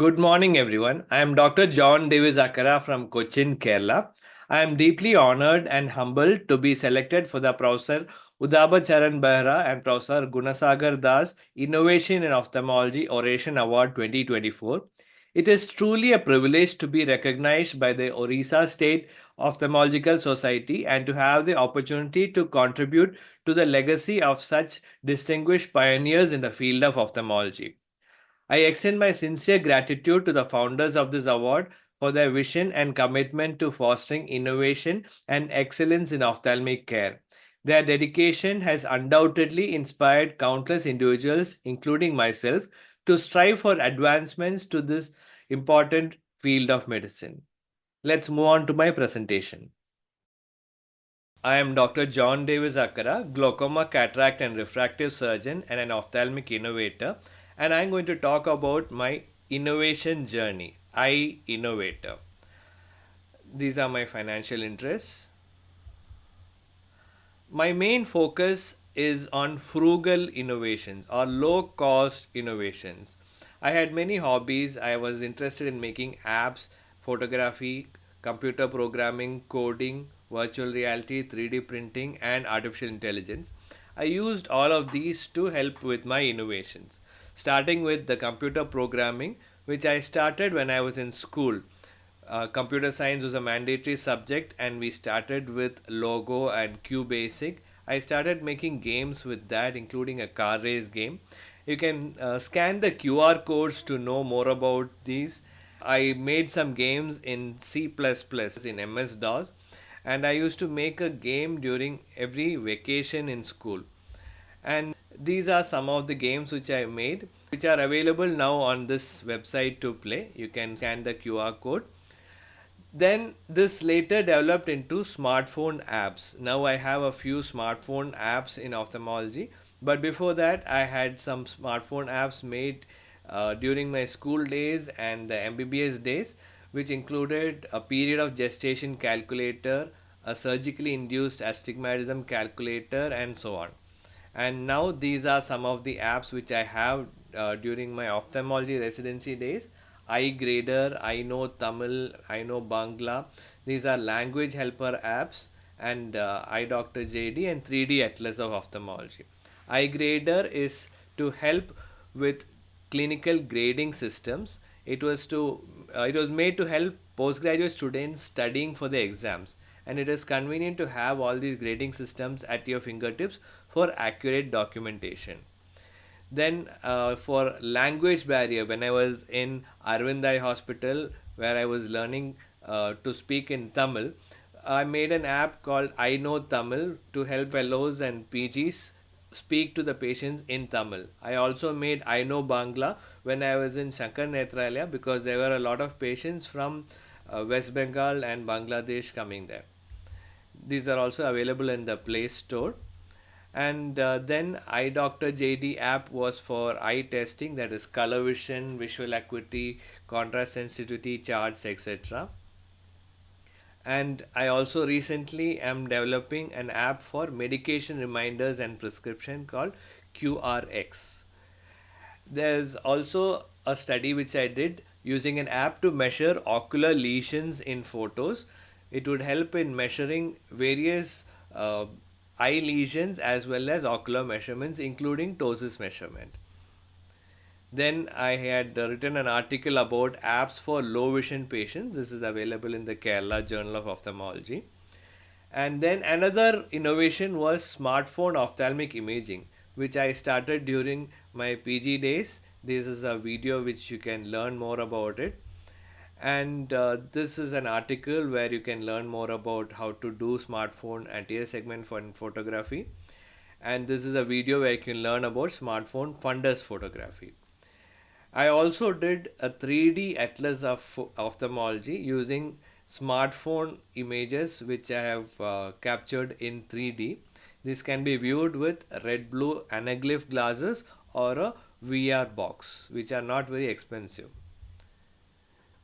Good morning, everyone. I am Dr. John Davis Akkara from Cochin, Kerala. I am deeply honored and humbled to be selected for the Professor Udaba Charan Behra and Professor Gunasagar Das Innovation in Ophthalmology Oration Award 2024. It is truly a privilege to be recognized by the Odisha State Ophthalmological Society and to have the opportunity to contribute to the legacy of such distinguished pioneers in the field of ophthalmology. I extend my sincere gratitude to the founders of this award for their vision and commitment to fostering innovation and excellence in ophthalmic care. Their dedication has undoubtedly inspired countless individuals, including myself, to strive for advancements to this important field of medicine. Let's move on to my presentation. I am Dr. John Davis Akkara, glaucoma, cataract, and refractive surgeon and an ophthalmic innovator. And I'm going to talk about my innovation journey. I Innovator. These are my financial interests. My main focus is on frugal innovations or low cost innovations. I had many hobbies. I was interested in making apps, photography, computer programming, coding, virtual reality, 3D printing, and artificial intelligence. I used all of these to help with my innovations, starting with the computer programming, which I started when I was in school. Computer science was a mandatory subject, and we started with Logo and QBasic. I started making games with that, including a car race game. You can scan the QR codes to know more about these. I made some games in C++, in MS DOS, and I used to make a game during every vacation in school. And these are some of the games which I made, which are available now on this website to play. You can scan the QR code. Then this later developed into smartphone apps. Now I have a few smartphone apps in ophthalmology, but before that I had some smartphone apps made during my school days and the MBBS days, which included a period of gestation calculator, a surgically induced astigmatism calculator, and so on. And now these are some of the apps which I have during my ophthalmology residency days. iGrader, I know Tamil, I know Bangla. These are language helper apps, and iDoctor JD and 3D Atlas of Ophthalmology. iGrader is to help with clinical grading systems. It was made to help postgraduate students studying for the exams, and it is convenient to have all these grading systems at your fingertips for accurate documentation. Then for language barrier, when I was in Arvindai Hospital, where I was learning to speak in Tamil, I made an app called I Know Tamil to help fellows and PGs speak to the patients in Tamil. I also made I Know Bangla when I was in Shankar Nethralaya, because there were a lot of patients from West Bengal and Bangladesh coming there. These are also available in the Play Store. And then iDoctor JD app was for eye testing, that is color vision, visual acuity, contrast sensitivity, charts, etc. And I also recently am developing an app for medication reminders and prescription called QRX. There's also a study which I did using an app to measure ocular lesions in photos. It would help in measuring various eye lesions as well as ocular measurements, including ptosis measurement. Then I had written an article about apps for low vision patients. This is available in the Kerala Journal of Ophthalmology. And then another innovation was smartphone ophthalmic imaging, which I started during my PG days. This is a video which you can learn more about it. And this is an article where you can learn more about how to do smartphone anterior segment for photography. And this is a video where you can learn about smartphone fundus photography. I also did a 3D atlas of ophthalmology using smartphone images which I have captured in 3D. This can be viewed with red blue anaglyph glasses or a VR box, which are not very expensive.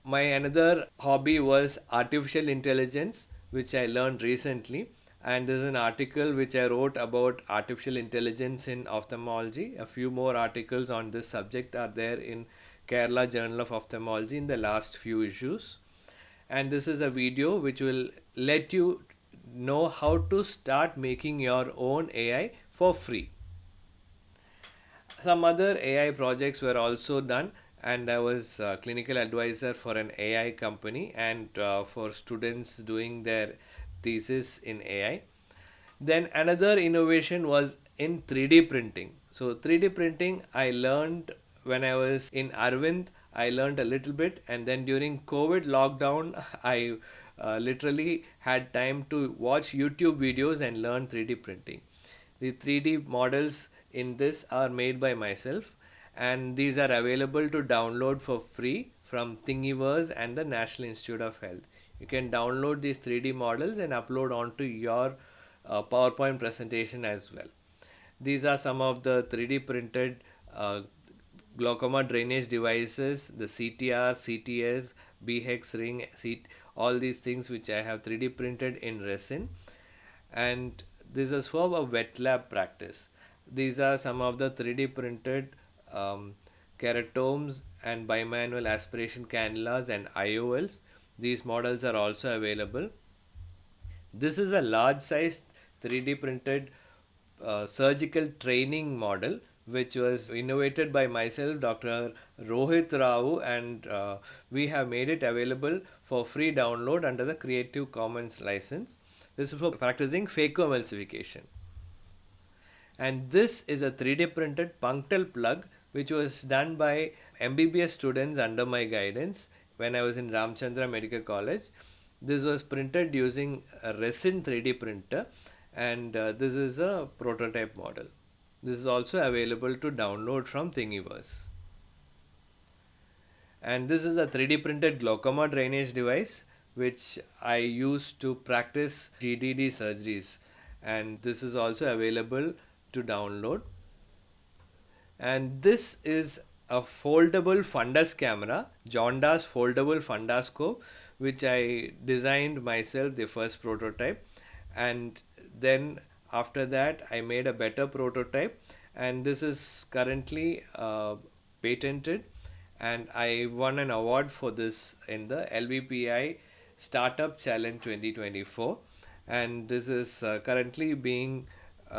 My another hobby was artificial intelligence, which I learned recently. And there's an article which I wrote about artificial intelligence in ophthalmology. A few more articles on this subject are there in Kerala Journal of Ophthalmology in the last few issues. And this is a video which will let you know how to start making your own AI for free. Some other AI projects were also done, and I was a clinical advisor for an AI company and for students doing their thesis in AI. Then another innovation was in 3D printing. So 3D printing I learned when I was in Arvind. I learned a little bit, and then during COVID lockdown, I literally had time to watch YouTube videos and learn 3D printing. The 3D models in this are made by myself, and these are available to download for free from Thingiverse and the National Institute of Health. You can download these 3D models and upload onto your PowerPoint presentation as well. These are some of the 3D printed glaucoma drainage devices, the CTR, CTS, BHEX ring, all these things which I have 3D printed in resin. And this is for a wet lab practice. These are some of the 3D printed keratomes and bimanual aspiration cannulas and IOLs. These models are also available. This is a large size 3D printed surgical training model which was innovated by myself, Dr. Rohit Rao, and we have made it available for free download under the Creative Commons license. This is for practicing phacoemulsification. And this is a 3D printed punctal plug which was done by MBBS students under my guidance when I was in Ramchandra Medical College. This was printed using a resin 3D printer, and this is a prototype model. This is also available to download from Thingiverse. And this is a 3D printed glaucoma drainage device which I use to practice GDD surgeries, and this is also available to download. And this is a foldable fundus camera, Jonda's foldable fundoscope, which I designed myself, the first prototype. And then after that I made a better prototype, and this is currently patented, and I won an award for this in the LVPI Startup Challenge 2024, and this is currently being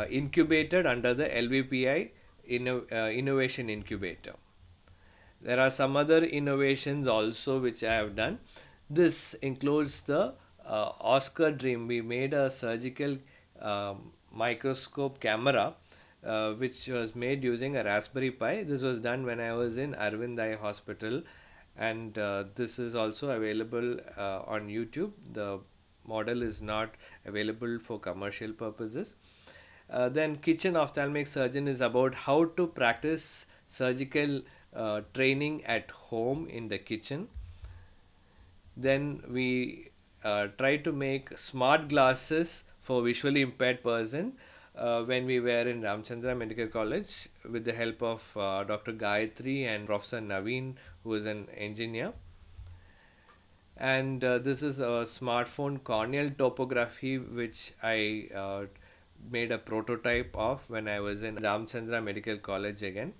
incubated under the LVPI Innovation Incubator. There are some other innovations also which I have done. This includes the Oscar Dream. We made a surgical microscope camera which was made using a Raspberry Pi. This was done when I was in Arvind Eye Hospital, and this is also available on YouTube. The model is not available for commercial purposes. Then kitchen ophthalmic surgeon is about how to practice surgical training at home in the kitchen. Then we try to make smart glasses for visually impaired person when we were in Ramchandra Medical College with the help of Dr. Gayatri and Professor Naveen, who is an engineer. And this is a smartphone corneal topography which I made a prototype of when I was in Ramchandra Medical College again.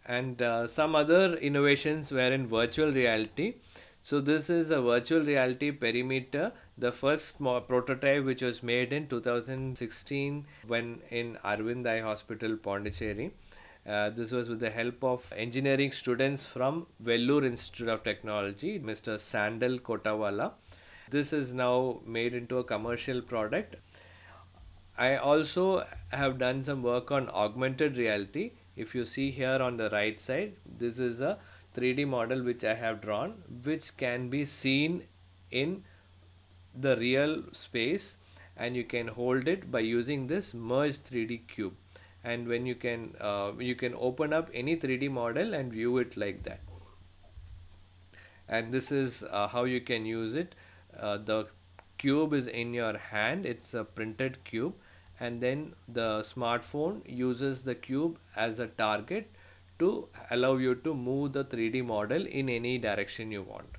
And some other innovations were in virtual reality. So this is a virtual reality perimeter, the first prototype which was made in 2016 when in Arvind Eye Hospital, Pondicherry. This was with the help of engineering students from Vellore Institute of Technology, Mr. Sandal Kotawala. This is now made into a commercial product. I also have done some work on augmented reality. If you see here on the right side, this is a 3D model which I have drawn, which can be seen in the real space, and you can hold it by using this merge 3D cube. And when you can open up any 3D model and view it like that. And this is how you can use it. The cube is in your hand, it's a printed cube, and then the smartphone uses the cube as a target to allow you to move the 3D model in any direction you want.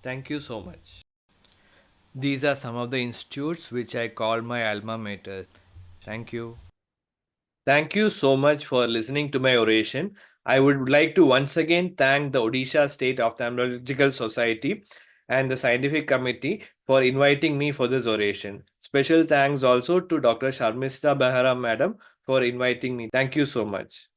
Thank you so much. These are some of the institutes which I call my alma mater. Thank you. Thank you so much for listening to my oration. I would like to once again thank the Odisha State Ophthalmological Society and the scientific committee for inviting me for this oration. Special thanks also to Dr. Sharmista Behara Madam for inviting me. Thank you so much.